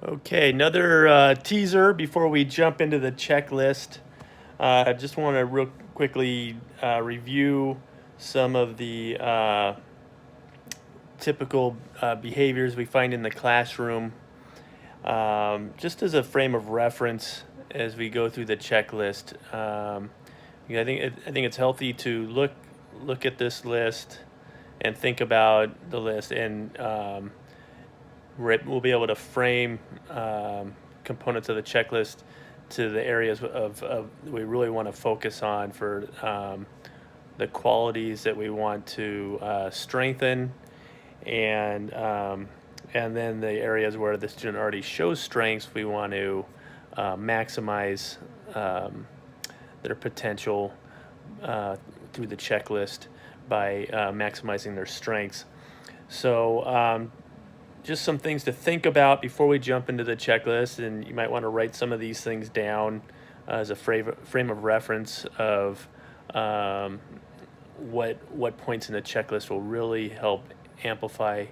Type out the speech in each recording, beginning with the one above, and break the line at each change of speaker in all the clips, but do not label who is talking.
Okay, another teaser before we jump into the checklist. I just want to real quickly review some of the typical behaviors we find in the classroom, just as a frame of reference as we go through the checklist. I think it's healthy to look at this list and think about the list, and we'll be able to frame components of the checklist to the areas of we really want to focus on for the qualities that we want to strengthen, and and then the areas where the student already shows strengths, we want to maximize their potential through the checklist by maximizing their strengths. So just some things to think about before we jump into the checklist, and you might want to write some of these things down as a frame of reference of um, what points in the checklist will really help amplify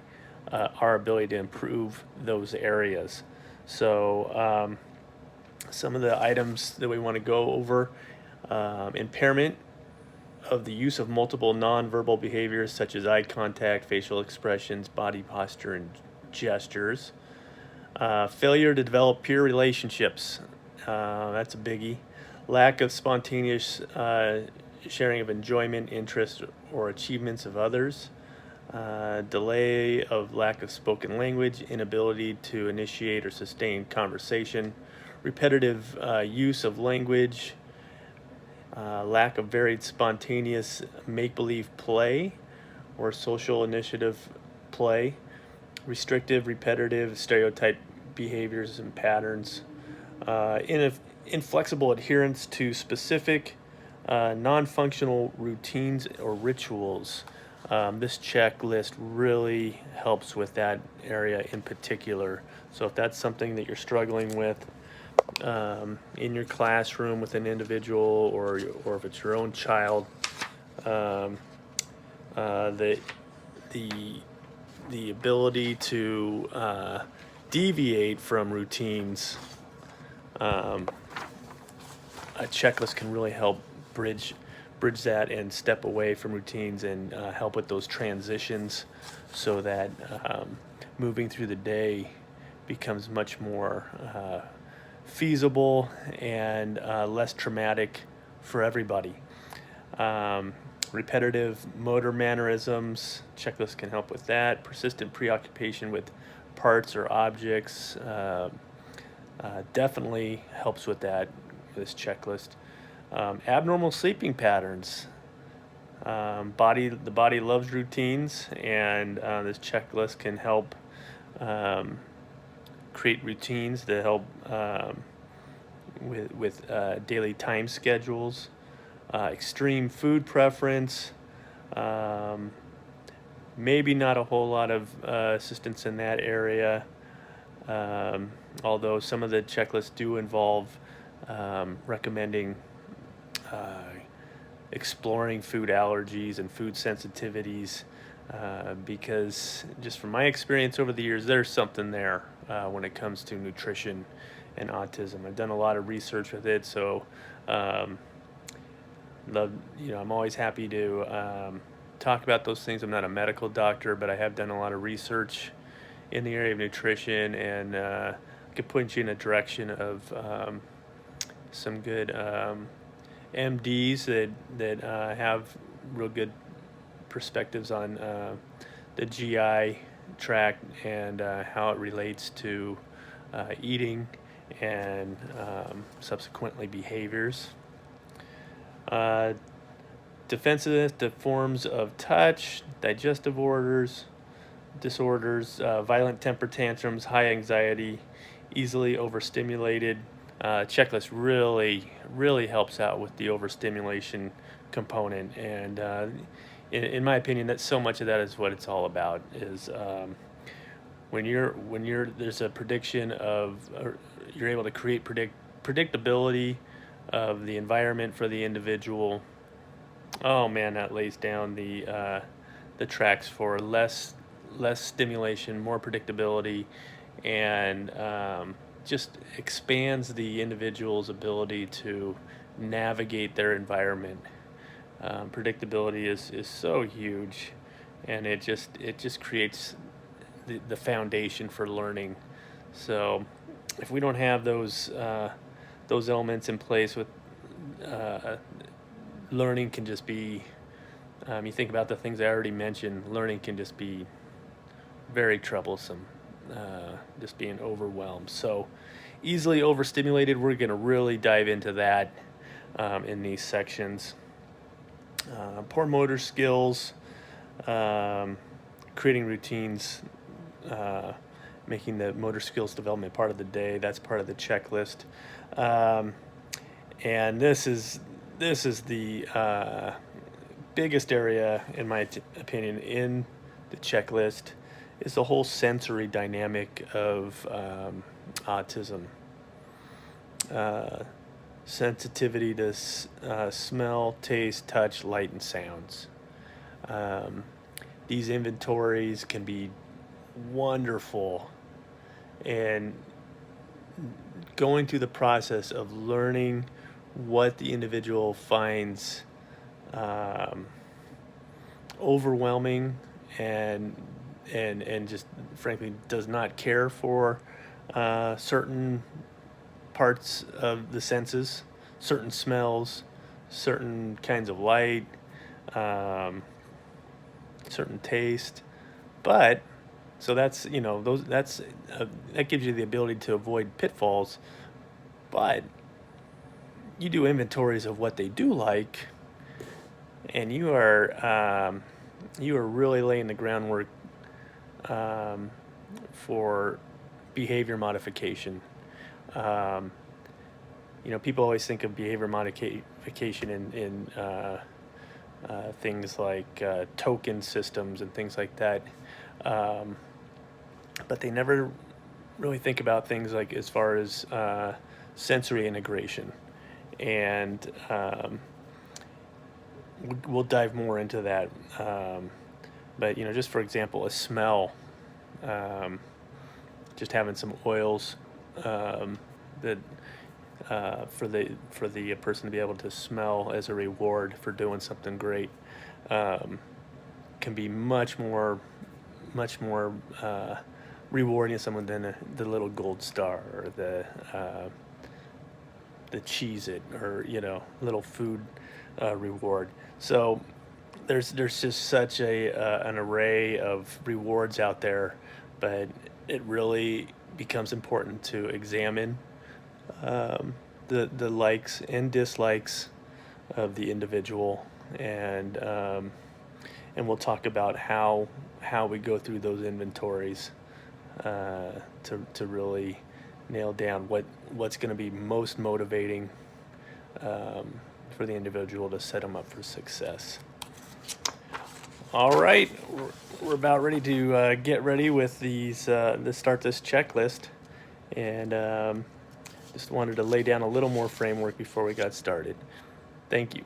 our ability to improve those areas. So some of the items that we want to go over: impairment of the use of multiple nonverbal behaviors such as eye contact, facial expressions, body posture, and gestures. Failure to develop peer relationships. That's a biggie. Lack of spontaneous sharing of enjoyment, interest, or achievements of others. Delay of lack of spoken language, inability to initiate or sustain conversation, repetitive use of language, lack of varied spontaneous make-believe play or social initiative play, restrictive, repetitive, stereotype behaviors and patterns, inflexible adherence to specific non-functional routines or rituals. This checklist really helps with that area in particular. So if that's something that you're struggling with in your classroom with an individual, or if it's your own child, um, the the the ability to deviate from routines, um, a checklist can really help bridge that and step away from routines, and help with those transitions, so that moving through the day becomes much more feasible and less traumatic for everybody. Um, Repetitive motor mannerisms, checklist can help with that. Persistent preoccupation with parts or objects definitely helps with that, this checklist. Abnormal sleeping patterns. The body loves routines, and this checklist can help um, create routines that help with daily time schedules. Extreme food preference. Um, Maybe not a whole lot of assistance in that area, although some of the checklists do involve recommending uh, exploring food allergies and food sensitivities, because just from my experience over the years, there's something there when it comes to nutrition and autism. I've done a lot of research with it, so um, I'm always happy to talk about those things. I'm not a medical doctor, but I have done a lot of research in the area of nutrition, and could point you in a direction of some good MDs that have real good perspectives on the GI tract, and how it relates to eating and subsequently behaviors. Uh, Defensiveness to forms of touch, digestive disorders, violent temper tantrums, high anxiety, easily overstimulated. Checklist really helps out with the overstimulation component, and in my opinion, that's so much of that is what it's all about. Is when you're there's a prediction of, or you're able to create predictability of the environment for the individual. Oh man, that lays down the tracks for less stimulation, more predictability, and just expands the individual's ability to navigate their environment. Predictability is so huge, and it just creates the foundation for learning. So if we don't have those elements in place, with uh, learning can just be, you think about the things I already mentioned, learning can just be very troublesome, just being overwhelmed. So easily overstimulated, we're going to really dive into that in these sections. Poor motor skills, um, creating routines, uh, making the motor skills development part of the day. That's part of the checklist. Um, and this is the biggest area, in my opinion, in the checklist, is the whole sensory dynamic of autism. Uh, Sensitivity to smell, taste, touch, light, and sounds. Um, these inventories can be wonderful, and going through the process of learning what the individual finds um, overwhelming, and just frankly does not care for certain parts of the senses, certain smells, certain kinds of light, um, certain taste. But so that's, those that gives you the ability to avoid pitfalls. But you do inventories of what they do like, and you are really laying the groundwork um, for behavior modification. Um, People always think of behavior modification in things like token systems and things like that, um, but they never really think about things like, as far as sensory integration, and we'll dive more into that. But just for example, a smell, um, just having some oils that for the person to be able to smell as a reward for doing something great, um, can be much more rewarding to someone than the little gold star, or the cheese it, or little food reward. So there's just such an array of rewards out there, but it really becomes important to examine um, the likes and dislikes of the individual, and we'll talk about how we go through those inventories to really nail down what's going to be most motivating for the individual to set them up for success. All right, we're about ready to get ready with these to start this checklist, and just wanted to lay down a little more framework before we got started. Thank you.